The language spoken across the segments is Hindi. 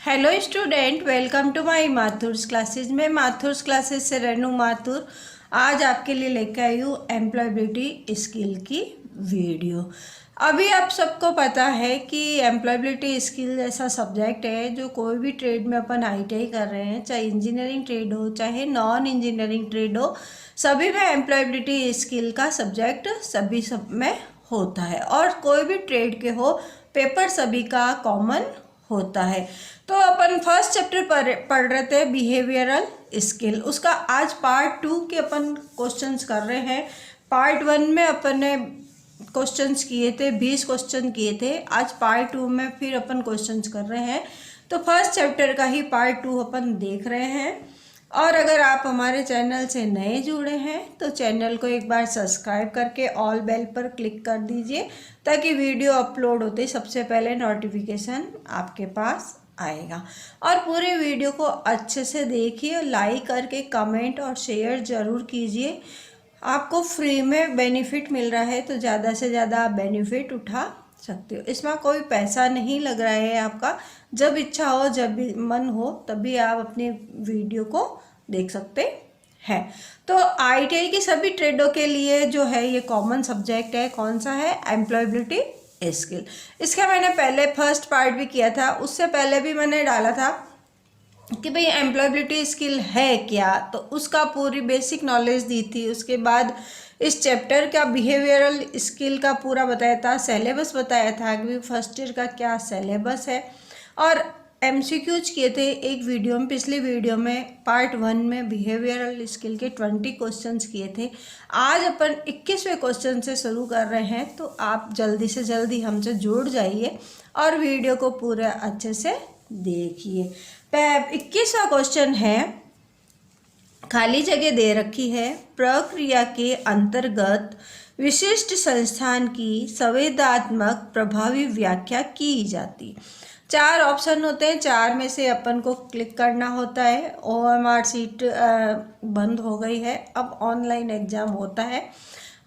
Hello student, welcome to my Mathur's classes. मैं माथुर्स क्लासेस से रेनू माथुर आज आपके लिए लेकर आई हूँ एम्प्लॉयबिलिटी स्किल की वीडियो। अभी आप सबको पता है कि एम्प्लॉयबिलिटी स्किल ऐसा सब्जेक्ट है जो कोई भी ट्रेड में अपन आईटीआई कर रहे हैं, चाहे इंजीनियरिंग ट्रेड हो चाहे नॉन इंजीनियरिंग ट्रेड हो, सभी में एम्प्लॉयबिलिटी स्किल का सब्जेक्ट सभी सब में होता है। और कोई भी ट्रेड के हो, पेपर सभी का कॉमन होता है। तो अपन फर्स्ट चैप्टर पढ़ रहे थे बिहेवियरल स्किल, उसका आज पार्ट 2 के अपन क्वेश्चंस कर रहे हैं। पार्ट 1 में अपन ने क्वेश्चंस किए थे, 20 क्वेश्चन किए थे। आज पार्ट 2 में फिर अपन क्वेश्चंस कर रहे हैं। तो फर्स्ट चैप्टर का ही पार्ट 2 अपन देख रहे हैं। और अगर आप हमारे चैनल से नए जुड़े हैं तो चैनल को एक बार सब्सक्राइब करके ऑल बेल पर क्लिक कर दीजिए, ताकि वीडियो अपलोड होते ही सबसे पहले नोटिफिकेशन आपके पास आएगा। और पूरे वीडियो को अच्छे से देखिए, लाइक करके कमेंट और शेयर ज़रूर कीजिए। आपको फ्री में बेनिफिट मिल रहा है तो ज़्यादा से ज़्यादा आप बेनिफिट उठा सकते हो। इसमें कोई पैसा नहीं लग रहा है आपका। जब इच्छा हो, जब भी मन हो, तभी आप अपने वीडियो को देख सकते हैं। तो आईटीआई की सभी ट्रेडों के लिए जो है ये कॉमन सब्जेक्ट है। कौन सा है? Employability skill. इसका मैंने पहले फर्स्ट पार्ट भी किया था, उससे पहले भी मैंने डाला था कि भाई एम्प्लॉयबिलिटी स्किल है क्या, तो उसका पूरी बेसिक नॉलेज दी थी। उसके बाद इस चैप्टर का बिहेवियरल स्किल का पूरा बताया था, सिलेबस बताया था कि फर्स्ट ईयर का क्या सिलेबस है। और एमसीक्यूज किए थे एक वीडियो में, पिछली वीडियो में पार्ट 1 में बिहेवियरल स्किल के 20 क्वेश्चंस किए थे। आज अपन 21वें क्वेश्चन से शुरू कर रहे हैं, तो आप जल्दी से जल्दी हमसे जुड़ जाइए और वीडियो को पूरा अच्छे से देखिए। 21वां क्वेश्चन है, खाली जगह दे रखी है, प्रक्रिया के अंतर्गत विशिष्ट संस्थान की संवेदनात्मक प्रभावी व्याख्या की जाती। 4 ऑप्शन होते हैं, 4 में से अपन को क्लिक करना होता है। ओएमआर सीट बंद हो गई है, अब ऑनलाइन एग्ज़ाम होता है।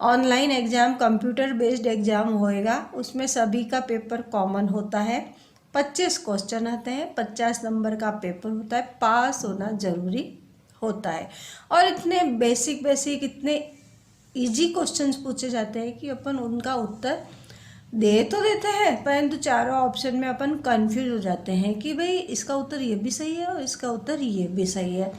Online exam computer based exam होएगा, उसमें सभी का पेपर कॉमन होता है। 25 क्वेश्चन आते हैं, 50 नंबर का पेपर होता है, पास होना ज़रूरी होता है। और इतने बेसिक इतने इजी क्वेश्चंस पूछे जाते हैं कि अपन उनका उत्तर दे तो देते हैं, परंतु चारों ऑप्शन में अपन कंफ्यूज हो जाते हैं कि भाई इसका उत्तर ये भी सही है और इसका उत्तर ये भी सही है।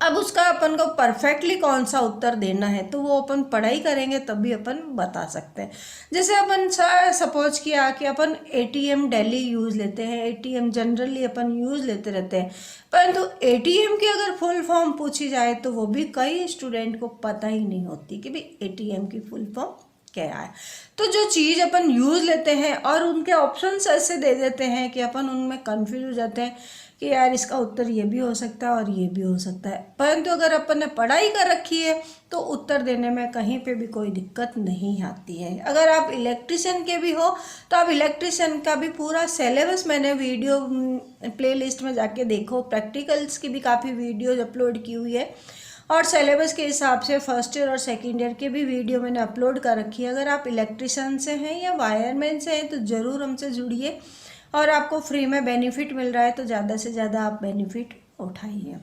अब उसका अपन को परफेक्टली कौन सा उत्तर देना है, तो वो अपन पढ़ाई करेंगे तभी अपन बता सकते हैं। जैसे अपन सपोज किया कि अपन एटीएम डेली यूज़ लेते हैं, एटीएम जनरली अपन यूज़ लेते रहते हैं, परंतु एटीएम की अगर फुल फॉर्म पूछी जाए तो वो भी कई स्टूडेंट को पता ही नहीं होती कि भाई एटीएम की फुल फॉर्म क्या है। तो जो चीज़ अपन यूज़ लेते हैं और उनके ऑप्शंस ऐसे दे देते हैं कि अपन उनमें कंफ्यूज हो जाते हैं कि यार इसका उत्तर ये भी हो सकता है और ये भी हो सकता है। परंतु अगर अपन ने पढ़ाई कर रखी है तो उत्तर देने में कहीं पे भी कोई दिक्कत नहीं आती है। अगर आप इलेक्ट्रिशियन के भी हो तो आप इलेक्ट्रिशियन का भी पूरा सिलेबस मैंने वीडियो प्लेलिस्ट में जाके देखो, प्रैक्टिकल्स की भी काफ़ी वीडियोज अपलोड की हुई है और सिलेबस के हिसाब से फर्स्ट ईयर और सेकेंड ईयर के भी वीडियो मैंने अपलोड कर रखी है। अगर आप इलेक्ट्रिशियन से हैं या वायरमैन से हैं तो ज़रूर हमसे जुड़िए, और आपको फ्री में बेनिफिट मिल रहा है तो ज़्यादा से ज़्यादा आप बेनिफिट उठाइए।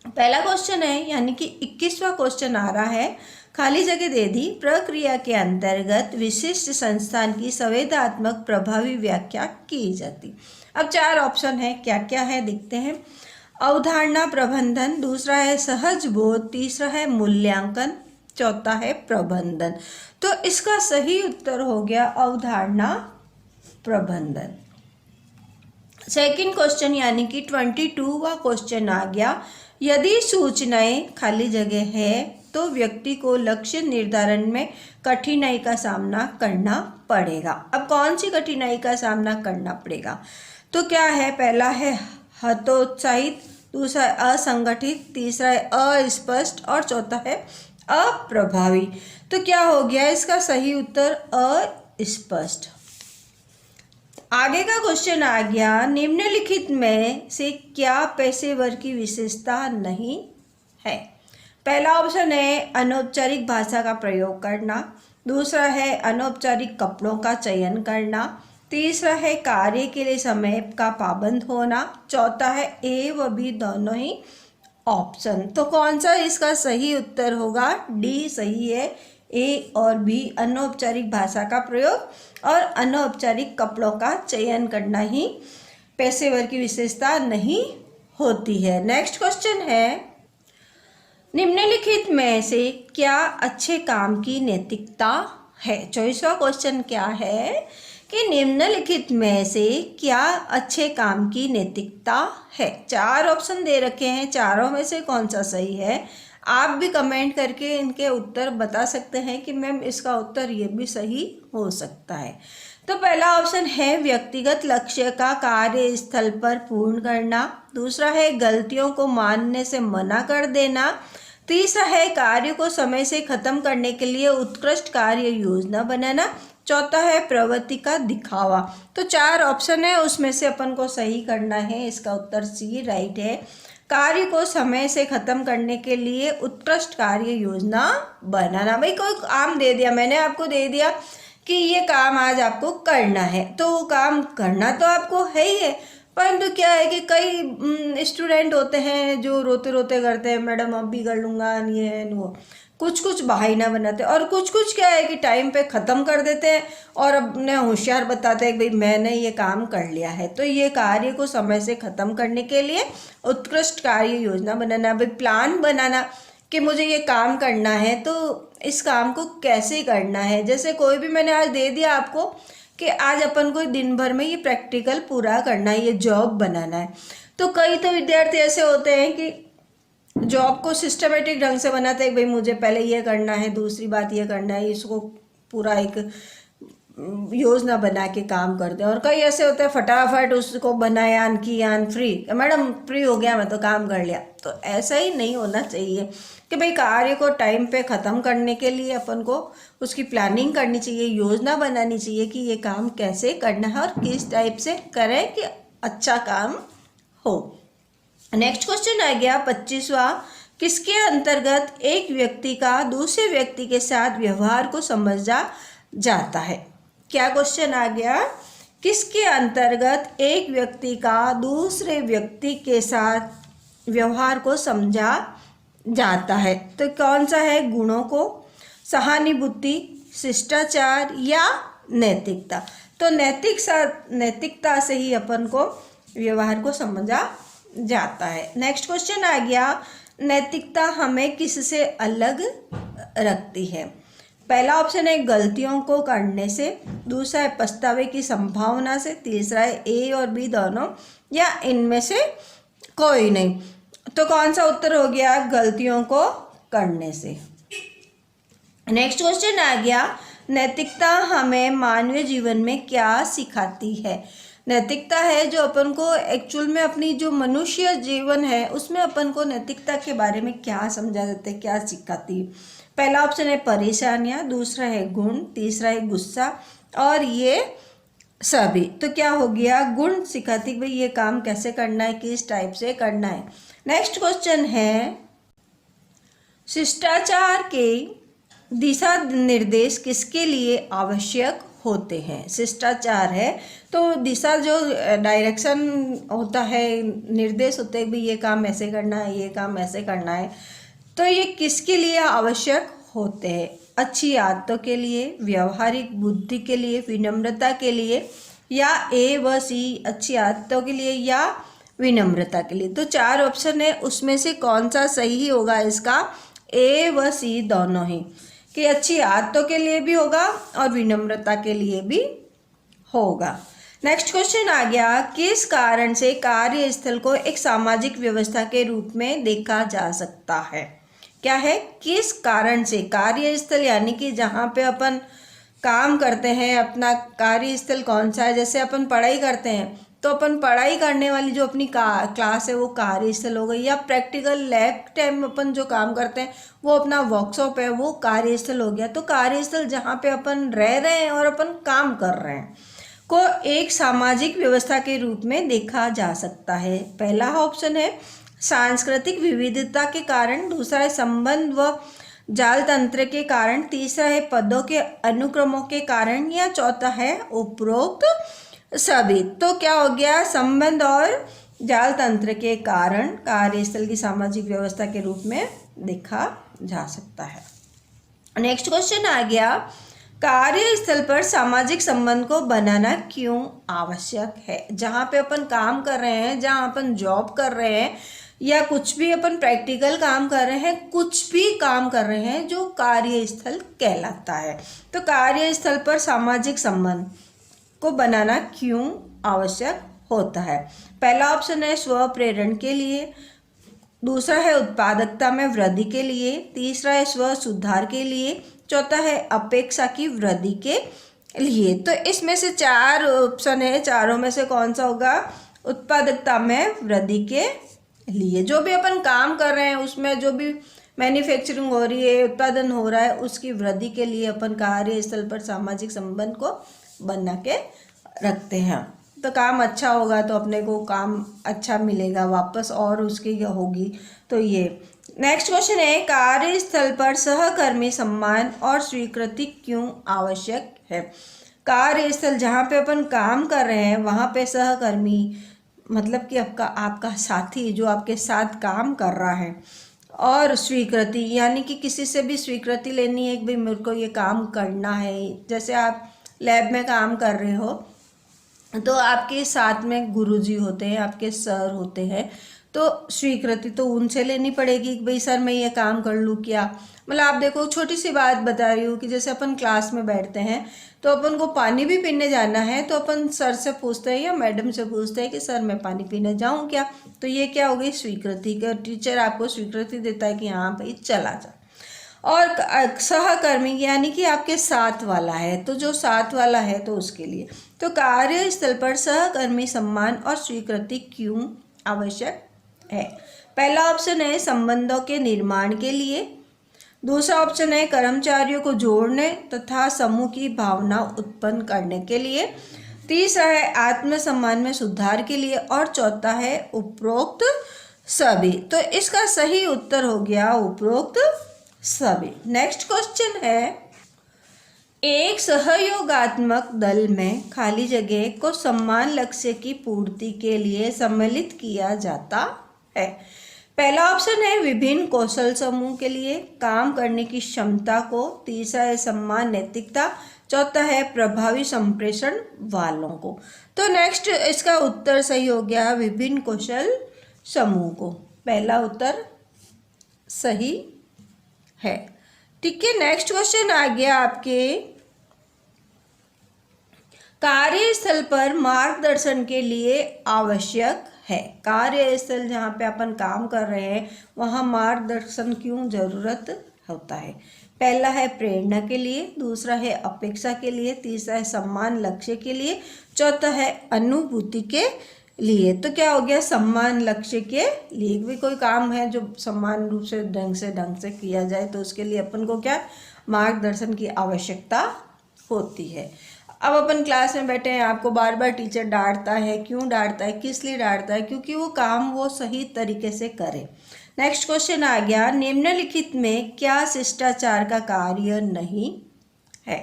पहला क्वेश्चन है, यानी कि 21वां क्वेश्चन आ रहा है, खाली जगह दे दी, प्रक्रिया के अंतर्गत विशिष्ट संस्थान की संवेदनात्मक प्रभावी व्याख्या की जाती। अब 4 ऑप्शन है, क्या क्या है देखते हैं। अवधारणा प्रबंधन, दूसरा है सहज बोध, तीसरा है मूल्यांकन, चौथा है प्रबंधन। तो इसका सही उत्तर हो गया अवधारणा प्रबंधन। सेकंड क्वेश्चन यानी कि 22वां क्वेश्चन आ गया, यदि सूचनाएं खाली जगह है तो व्यक्ति को लक्ष्य निर्धारण में कठिनाई का सामना करना पड़ेगा। अब कौन सी कठिनाई का सामना करना पड़ेगा? तो क्या है, पहला है हतोत्साहित, दूसरा है असंगठित, तीसरा है अस्पष्ट और चौथा है अप्रभावी। तो क्या हो गया इसका सही उत्तर? अस्पष्ट। आगे का क्वेश्चन आ गया, निम्नलिखित में से क्या पेशेवर की विशेषता नहीं है? पहला ऑप्शन है अनौपचारिक भाषा का प्रयोग करना, दूसरा है अनौपचारिक कपड़ों का चयन करना, तीसरा है कार्य के लिए समय का पाबंद होना। चौथा है ए व बी दोनों ही ऑप्शन। तो कौन सा इसका सही उत्तर होगा? डी सही है। ए और बी, अनौपचारिक भाषा का प्रयोग और अनौपचारिक कपड़ों का चयन करना ही पेशेवर की विशेषता नहीं होती है। नेक्स्ट क्वेश्चन है, निम्नलिखित में से क्या अच्छे काम की नैतिकता है? 24वां क्वेश्चन क्या है कि निम्नलिखित में से क्या अच्छे काम की नैतिकता है? 4 ऑप्शन दे रखे हैं, चारों में से कौन सा सही है? आप भी कमेंट करके इनके उत्तर बता सकते हैं कि मैम इसका उत्तर ये भी सही हो सकता है। तो पहला ऑप्शन है व्यक्तिगत लक्ष्य का कार्यस्थल पर पूर्ण करना। दूसरा है गलतियों को मानने से मना कर देना। तीसरा है कार्य को समय से खत्म करने के लिए उत्कृष्ट कार्य योजना बनाना। चौथा है प्रवृत्ति का दिखावा। तो 4 ऑप्शन है, उसमें से अपन को सही करना है। इसका उत्तर सी राइट है। कार्य को समय से खत्म करने के लिए उत्कृष्ट कार्य योजना बनाना। भाई कोई काम दे दिया, मैंने आपको दे दिया कि ये काम आज आपको करना है, तो वो काम करना तो आपको है ही है, परंतु क्या है कि कई स्टूडेंट होते हैं जो रोते रोते करते हैं, मैडम अब भी कर लूँगा, ये है वो, कुछ बहाना बनाते हैं। और कुछ क्या है कि टाइम पे ख़त्म कर देते हैं और अपने होशियार बताते हैं कि भाई मैंने ये काम कर लिया है। तो ये कार्य को समय से ख़त्म करने के लिए उत्कृष्ट कार्य योजना बनाना, भाई प्लान बनाना कि मुझे ये काम करना है, तो इस काम को कैसे करना है। जैसे कोई भी मैंने आज दे दिया आपको कि आज अपन को दिन भर में ये प्रैक्टिकल पूरा करना है, ये जॉब बनाना है। तो कई तो विद्यार्थी ऐसे होते हैं कि जॉब को सिस्टमेटिक ढंग से बनाते हैं, भाई मुझे पहले ये करना है, दूसरी बात ये करना है, इसको पूरा एक योजना बना के काम करते हैं। और कई ऐसे होते हैं फटाफट उसको बनाया किया फ्री, मैडम फ्री हो गया मैं तो काम कर लिया। तो ऐसा ही नहीं होना चाहिए कि भाई कार्य को टाइम पे ख़त्म करने के लिए अपन को उसकी प्लानिंग करनी चाहिए, योजना बनानी चाहिए कि ये काम कैसे करना है और किस टाइप से करें कि अच्छा काम हो। नेक्स्ट क्वेश्चन आ गया 25वां, किसके अंतर्गत एक व्यक्ति का दूसरे व्यक्ति के साथ व्यवहार को समझा जाता है? क्या क्वेश्चन आ गया? किसके अंतर्गत एक व्यक्ति का दूसरे व्यक्ति के साथ व्यवहार को समझा जाता है? तो कौन सा है? गुणों को, सहानुभूति, शिष्टाचार या नैतिकता? तो नैतिकता से ही अपन को व्यवहार को समझा जाता है। नेक्स्ट क्वेश्चन आ गया, नैतिकता हमें किससे अलग रखती है? पहला ऑप्शन है गलतियों को करने से, दूसरा है पछतावे की संभावना से, तीसरा है ए और बी दोनों या इनमें से कोई नहीं। तो कौन सा उत्तर हो गया? गलतियों को करने से। नेक्स्ट क्वेश्चन आ गया, नैतिकता हमें मानवीय जीवन में क्या सिखाती है? नैतिकता है जो अपन को एक्चुअल में अपनी जो मनुष्य जीवन है उसमें अपन को नैतिकता के बारे में क्या समझा जाता है, क्या सिखाती है? पहला ऑप्शन है परेशानियाँ, दूसरा है गुण, तीसरा है गुस्सा और ये सभी। तो क्या हो गया? गुण सिखाती, भाई ये काम कैसे करना है, किस टाइप से करना है। नेक्स्ट क्वेश्चन है, शिष्टाचार के दिशा निर्देश किसके लिए आवश्यक होते हैं? शिष्टाचार है तो दिशा जो डायरेक्शन होता है, निर्देश होते हैं, भाई ये काम ऐसे करना है, ये काम ऐसे करना है, तो ये किसके लिए आवश्यक होते हैं? अच्छी आदतों के लिए, व्यवहारिक बुद्धि के लिए, विनम्रता के लिए या ए व सी, अच्छी आदतों के लिए या विनम्रता के लिए? तो 4 ऑप्शन है, उसमें से कौन सा सही होगा इसका? ए व सी दोनों ही, कि अच्छी आदतों के लिए भी होगा और विनम्रता के लिए भी होगा। नेक्स्ट क्वेश्चन आ गया, किस कारण से कार्यस्थल को एक सामाजिक व्यवस्था के रूप में देखा जा सकता है? क्या है? किस कारण से कार्यस्थल यानी कि जहाँ पे अपन काम करते हैं, अपना कार्यस्थल कौन सा है? जैसे अपन पढ़ाई करते हैं तो अपन पढ़ाई करने वाली जो अपनी क्लास है वो कार्यस्थल हो गई, या प्रैक्टिकल लैब टाइम अपन जो काम करते हैं वो अपना वर्कशॉप है, वो कार्यस्थल हो गया। तो कार्यस्थल जहाँ पे अपन रह रहे हैं और अपन काम कर रहे हैं को एक सामाजिक व्यवस्था के रूप में देखा जा सकता है। पहला ऑप्शन है सांस्कृतिक विविधता के कारण, दूसरा है संबंध व जाल तंत्र के कारण, तीसरा है पदों के अनुक्रमों के कारण, या चौथा है उपरोक्त सभी। तो क्या हो गया, संबंध और जाल तंत्र के कारण कार्यस्थल की सामाजिक व्यवस्था के रूप में देखा जा सकता है। नेक्स्ट क्वेश्चन आ गया, कार्यस्थल पर सामाजिक संबंध को बनाना क्यों आवश्यक है। जहाँ पे अपन काम कर रहे हैं, जहाँ अपन जॉब कर रहे हैं, या कुछ भी अपन प्रैक्टिकल काम कर रहे हैं, कुछ भी काम कर रहे हैं जो कार्यस्थल कहलाता है, तो कार्यस्थल पर सामाजिक संबंध को बनाना क्यों आवश्यक होता है। पहला ऑप्शन है स्व प्रेरण के लिए, दूसरा है उत्पादकता में वृद्धि के लिए, तीसरा है स्व सुधार के लिए, चौथा है अपेक्षा की वृद्धि के लिए। तो इसमें से 4 ऑप्शन है, चारों में से कौन सा होगा, उत्पादकता में वृद्धि के लिए। जो भी अपन काम कर रहे हैं उसमें जो भी मैन्युफैक्चरिंग हो रही है, उत्पादन हो रहा है, उसकी वृद्धि के लिए अपन कार्यस्थल पर सामाजिक संबंध को बना के रखते हैं। तो काम अच्छा होगा तो अपने को काम अच्छा मिलेगा वापस और उसकी होगी। तो ये नेक्स्ट क्वेश्चन है, कार्यस्थल पर सहकर्मी सम्मान और स्वीकृति क्यों आवश्यक है। कार्यस्थल जहाँ पे अपन काम कर रहे हैं वहाँ पे सहकर्मी मतलब कि आपका साथी जो आपके साथ काम कर रहा है, और स्वीकृति यानी कि किसी से भी स्वीकृति लेनी है कि भाई मेरे को ये काम करना है। जैसे आप लैब में काम कर रहे हो तो आपके साथ में गुरुजी होते हैं, आपके सर होते हैं, तो स्वीकृति तो उनसे लेनी पड़ेगी कि भाई सर मैं ये काम कर लूँ क्या। मतलब आप देखो, छोटी सी बात बता रही हूँ कि जैसे अपन क्लास में बैठते हैं तो अपन को पानी भी पीने जाना है तो अपन सर से पूछते हैं या मैडम से पूछते हैं कि सर मैं पानी पीने जाऊँ क्या। तो ये क्या हो गई, स्वीकृति का, टीचर आपको स्वीकृति देता है कि हाँ भाई चला जा। और सहकर्मी यानी कि आपके साथ वाला है, तो जो साथ वाला है तो उसके लिए। तो कार्यस्थल पर सहकर्मी सम्मान और स्वीकृति क्यों आवश्यक है। पहला ऑप्शन है संबंधों के निर्माण के लिए, दूसरा ऑप्शन है कर्मचारियों को जोड़ने तथा समूह की भावना उत्पन्न करने के लिए, तीसरा है आत्मसम्मान में सुधार के लिए, और चौथा है उपरोक्त सभी। तो इसका सही उत्तर हो गया उपरोक्त सभी। नेक्स्ट क्वेश्चन है, एक सहयोगात्मक दल में खाली जगह को समान लक्ष्य की पूर्ति के लिए सम्मिलित किया जाता है। पहला ऑप्शन है विभिन्न कौशल समूह के लिए काम करने की क्षमता को, तीसरा है सम्मान नैतिकता, चौथा है प्रभावी संप्रेषण वालों को। तो नेक्स्ट इसका उत्तर सही हो गया विभिन्न कौशल समूह को, पहला उत्तर सही है। ठीक है, नेक्स्ट क्वेश्चन आ गया आपके, कार्यस्थल पर मार्गदर्शन के लिए आवश्यक है। कार्यस्थल जहाँ पे अपन काम कर रहे हैं वहाँ मार्गदर्शन क्यों जरूरत होता है। पहला है प्रेरणा के लिए, दूसरा है अपेक्षा के लिए, तीसरा है सम्मान लक्ष्य के लिए, चौथा है अनुभूति के लिए। तो क्या हो गया, सम्मान लक्ष्य के लिए। भी कोई काम है जो सम्मान रूप से ढंग से किया जाए तो उसके लिए अपन को क्या मार्गदर्शन की आवश्यकता होती है। अब अपन क्लास में बैठे हैं, आपको बार बार टीचर डांटता है, क्यों डांटता है, किस लिए डांटता है, क्योंकि वो काम वो सही तरीके से करे। नेक्स्ट क्वेश्चन आ गया, निम्नलिखित में क्या शिष्टाचार का कार्य नहीं है।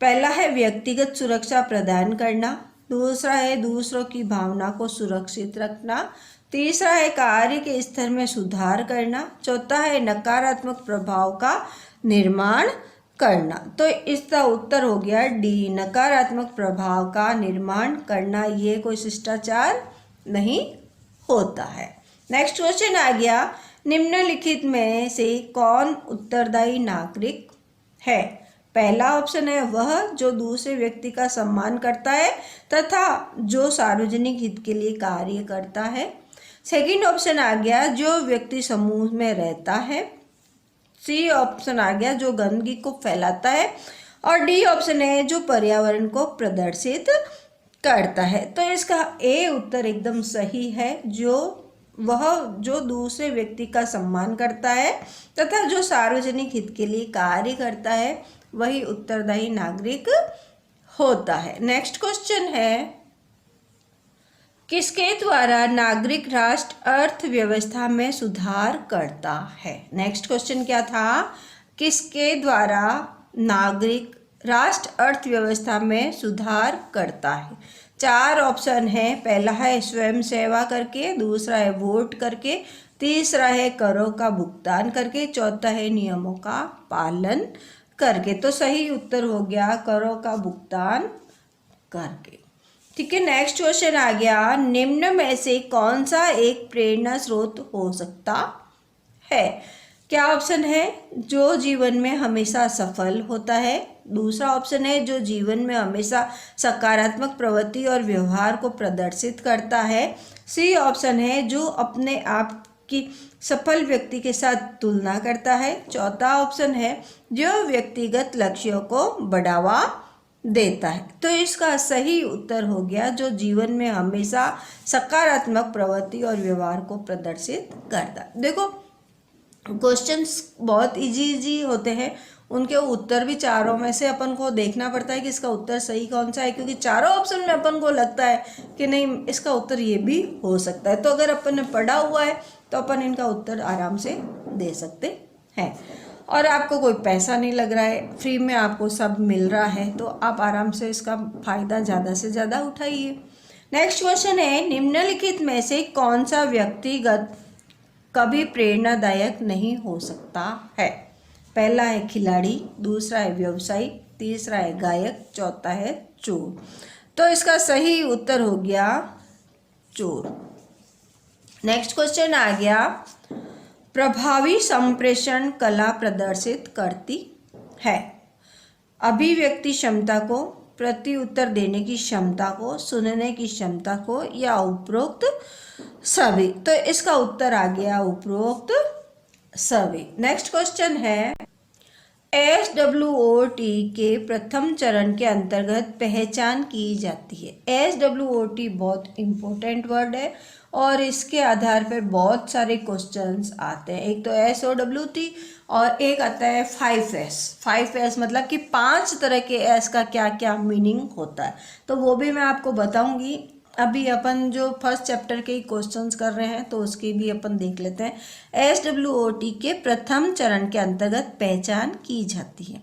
पहला है व्यक्तिगत सुरक्षा प्रदान करना, दूसरा है दूसरों की भावना को सुरक्षित रखना, तीसरा है कार्य के स्तर में सुधार करना, चौथा है नकारात्मक प्रभाव का निर्माण करना। तो इसका उत्तर हो गया डी, नकारात्मक प्रभाव का निर्माण करना। ये कोई शिष्टाचार नहीं होता है। नेक्स्ट क्वेश्चन आ गया, निम्नलिखित में से कौन उत्तरदायी नागरिक है। पहला ऑप्शन है वह जो दूसरे व्यक्ति का सम्मान करता है तथा जो सार्वजनिक हित के लिए कार्य करता है। सेकंड ऑप्शन आ गया जो व्यक्ति समूह में रहता है। सी ऑप्शन आ गया जो गंदगी को फैलाता है, और डी ऑप्शन है जो पर्यावरण को प्रदर्शित करता है। तो इसका ए उत्तर एकदम सही है, जो दूसरे व्यक्ति का सम्मान करता है तथा जो सार्वजनिक हित के लिए कार्य करता है वही उत्तरदायी नागरिक होता है। नेक्स्ट क्वेश्चन है, किसके द्वारा नागरिक राष्ट्र अर्थव्यवस्था में सुधार करता है? नेक्स्ट क्वेश्चन क्या था? किसके द्वारा नागरिक राष्ट्र अर्थव्यवस्था में सुधार करता है? 4 ऑप्शन है। पहला है स्वयं सेवा करके, दूसरा है वोट करके, तीसरा है करों का भुगतान करके, चौथा है नियमों का पालन करके। तो सही उत्तर हो गया करों का भुगतान करके। ठीक है, नेक्स्ट क्वेश्चन आ गया, निम्न में से कौन सा एक प्रेरणा स्रोत हो सकता है? क्या ऑप्शन है? जो जीवन में हमेशा सफल होता है, दूसरा ऑप्शन है जो जीवन में हमेशा सकारात्मक प्रवृत्ति और व्यवहार को प्रदर्शित करता है, सी ऑप्शन है जो अपने आप की सफल व्यक्ति के साथ तुलना करता है, चौथा ऑप्शन है जो व्यक्तिगत लक्ष्यों को बढ़ावा देता है। तो इसका सही उत्तर हो गया जो जीवन में हमेशा सकारात्मक प्रवृत्ति और व्यवहार को प्रदर्शित करता है। देखो क्वेश्चंस बहुत इजी होते हैं, उनके उत्तर भी चारों में से अपन को देखना पड़ता है कि इसका उत्तर सही कौन सा है, क्योंकि चारों ऑप्शन में अपन को लगता है कि नहीं इसका उत्तर ये भी हो सकता है। तो अगर अपन ने पढ़ा हुआ है तो अपन इनका उत्तर आराम से दे सकते हैं, और आपको कोई पैसा नहीं लग रहा है, फ्री में आपको सब मिल रहा है, तो आप आराम से इसका फ़ायदा ज़्यादा से ज़्यादा उठाइए। नेक्स्ट क्वेश्चन है, निम्नलिखित में से कौन सा व्यक्तिगत कभी प्रेरणादायक नहीं हो सकता है? पहला है खिलाड़ी, दूसरा है व्यवसायी, तीसरा है गायक, चौथा है चोर। तो इसका सही उत्तर हो गया चोर। नेक्स्ट क्वेश्चन आ गया, प्रभावी संप्रेषण कला प्रदर्शित करती है? अभिव्यक्ति क्षमता को, प्रति उत्तर देने की क्षमता को, सुनने की क्षमता को, या उपरोक्त सभी? तो इसका उत्तर आ गया उपरोक्त सभी। नेक्स्ट क्वेश्चन है, SWOT के प्रथम चरण के अंतर्गत पहचान की जाती है। SWOT बहुत इम्पोर्टेंट वर्ड है और इसके आधार पर बहुत सारे क्वेश्चंस आते हैं। एक तो SOWT और एक आता है 5S। 5S मतलब कि 5 तरह के S का क्या क्या मीनिंग होता है, तो वो भी मैं आपको बताऊंगी। अभी अपन जो फर्स्ट चैप्टर के क्वेश्चंस कर रहे हैं तो उसकी भी अपन देख लेते हैं। SWOT के प्रथम चरण के अंतर्गत पहचान की जाती है।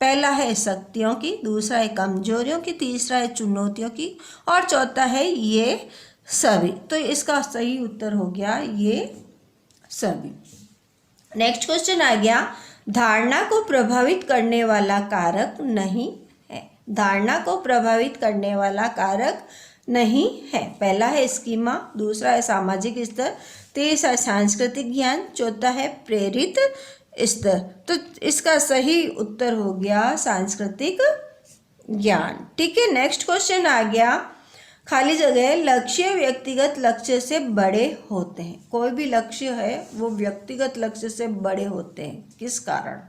पहला है शक्तियों की, दूसरा है कमजोरियों की, तीसरा है चुनौतियों की, और चौथा है ये सभी। तो इसका सही उत्तर हो गया ये सभी। नेक्स्ट क्वेश्चन आ गया, धारणा को प्रभावित करने वाला कारक नहीं है। धारणा को प्रभावित करने वाला कारक नहीं है। पहला है स्कीमा, दूसरा है सामाजिक स्तर, तीसरा है सांस्कृतिक ज्ञान, चौथा है प्रेरित स्तर। तो इसका सही उत्तर हो गया सांस्कृतिक ज्ञान। ठीक है, नेक्स्ट क्वेश्चन आ गया, खाली जगह, लक्ष्य व्यक्तिगत लक्ष्य से बड़े होते हैं। कोई भी लक्ष्य है वो व्यक्तिगत लक्ष्य से बड़े होते हैं, किस कारण?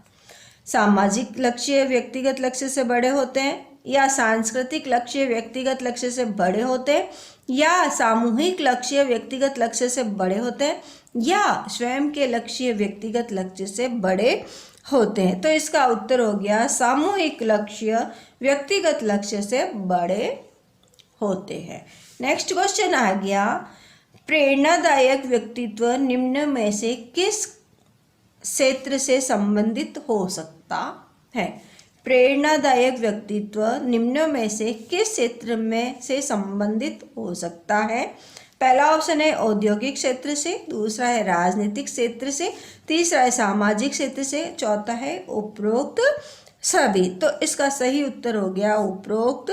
सामाजिक लक्ष्य व्यक्तिगत लक्ष्य से बड़े होते हैं, या सांस्कृतिक लक्ष्य व्यक्तिगत लक्ष्य से बड़े होते हैं, या सामूहिक लक्ष्य व्यक्तिगत लक्ष्य से बड़े होते हैं, या स्वयं के लक्ष्य व्यक्तिगत लक्ष्य से बड़े होते हैं। तो इसका उत्तर हो गया सामूहिक लक्ष्य व्यक्तिगत लक्ष्य से बड़े होते हैं। नेक्स्ट क्वेश्चन आ गया, प्रेरणादायक व्यक्तित्व निम्न में से किस क्षेत्र से संबंधित हो सकता है? प्रेरणादायक व्यक्तित्व निम्न में से किस क्षेत्र में से संबंधित हो सकता है? पहला ऑप्शन है औद्योगिक क्षेत्र से, दूसरा है राजनीतिक क्षेत्र से, तीसरा है सामाजिक क्षेत्र से, चौथा है उपरोक्त सभी। तो इसका सही उत्तर हो गया उपरोक्त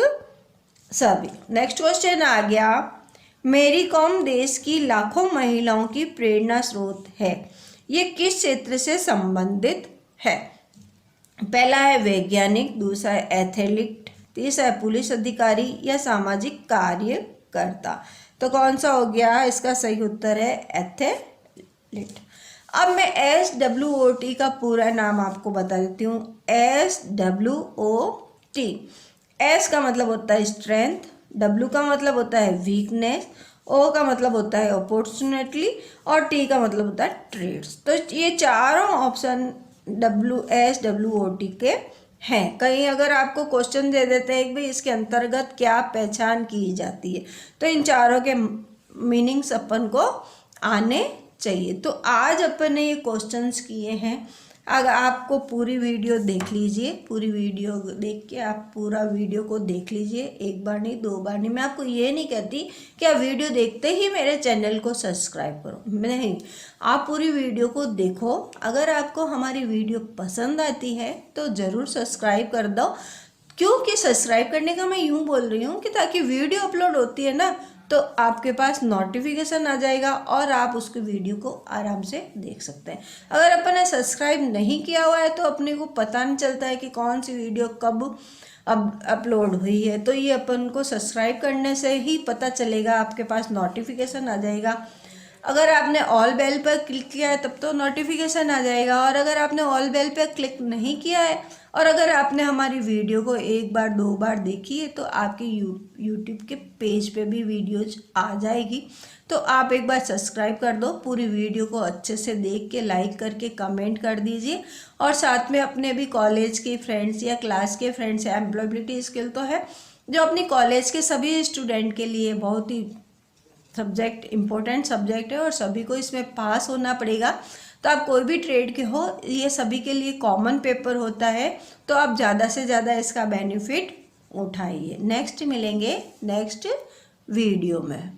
सभी। नेक्स्ट क्वेश्चन आ गया, मेरी कॉम देश की लाखों महिलाओं की प्रेरणा स्रोत है। ये किस क्षेत्र से संबंधित है? पहला है वैज्ञानिक, दूसरा है एथलीट, तीसरा है पुलिस अधिकारी, या सामाजिक कार्यकर्ता। तो कौन सा हो गया? इसका सही उत्तर है एथलीट। अब मैं SWOT का पूरा नाम आपको बता देती हूँ। SWOT, S का मतलब होता है स्ट्रेंथ, W का मतलब होता है वीकनेस, O का मतलब होता है अपॉर्चुनिटी, और T का मतलब होता है ट्रेड्स। तो ये चारों ऑप्शन SWOT के हैं। कहीं अगर आपको क्वेश्चन दे देते हैं कि भाई इसके अंतर्गत क्या पहचान की जाती है, तो इन चारों के मीनिंग्स अपन को आने चाहिए। तो आज अपन ने ये क्वेश्चंस किए हैं। अगर आपको पूरी वीडियो देख लीजिए, पूरी वीडियो देख के आप पूरा वीडियो को देख लीजिए, एक बार नहीं 2 बार नहीं। मैं आपको ये नहीं कहती कि आप वीडियो देखते ही मेरे चैनल को सब्सक्राइब करो, नहीं, आप पूरी वीडियो को देखो। अगर आपको हमारी वीडियो पसंद आती है तो ज़रूर सब्सक्राइब कर दो। क्योंकि सब्सक्राइब करने का मैं यूँ बोल रही हूँ कि ताकि वीडियो अपलोड होती है ना तो आपके पास नोटिफिकेशन आ जाएगा और आप उसके वीडियो को आराम से देख सकते हैं। अगर अपन ने सब्सक्राइब नहीं किया हुआ है तो अपने को पता नहीं चलता है कि कौन सी वीडियो कब अब अपलोड हुई है। तो ये अपन को सब्सक्राइब करने से ही पता चलेगा, आपके पास नोटिफिकेशन आ जाएगा। अगर आपने ऑल बेल पर क्लिक किया है तब तो नोटिफिकेशन आ जाएगा, और अगर आपने ऑल बेल पर क्लिक नहीं किया है और अगर आपने हमारी वीडियो को 1 बार 2 बार देखी है तो आपके यूट्यूब के पेज पे भी वीडियोज आ जाएगी। तो आप एक बार सब्सक्राइब कर दो, पूरी वीडियो को अच्छे से देख के लाइक करके कमेंट कर दीजिए, और साथ में अपने भी कॉलेज के फ्रेंड्स या क्लास के फ्रेंड्स या एम्प्लॉयबिलिटी स्किल तो है जो अपनी कॉलेज के सभी स्टूडेंट के लिए बहुत ही सब्जेक्ट इम्पोर्टेंट सब्जेक्ट है और सभी को इसमें पास होना पड़ेगा। तो आप कोई भी ट्रेड के हो, ये सभी के लिए कॉमन पेपर होता है, तो आप ज़्यादा से ज़्यादा इसका बेनिफिट उठाइए। नेक्स्ट मिलेंगे नेक्स्ट वीडियो में।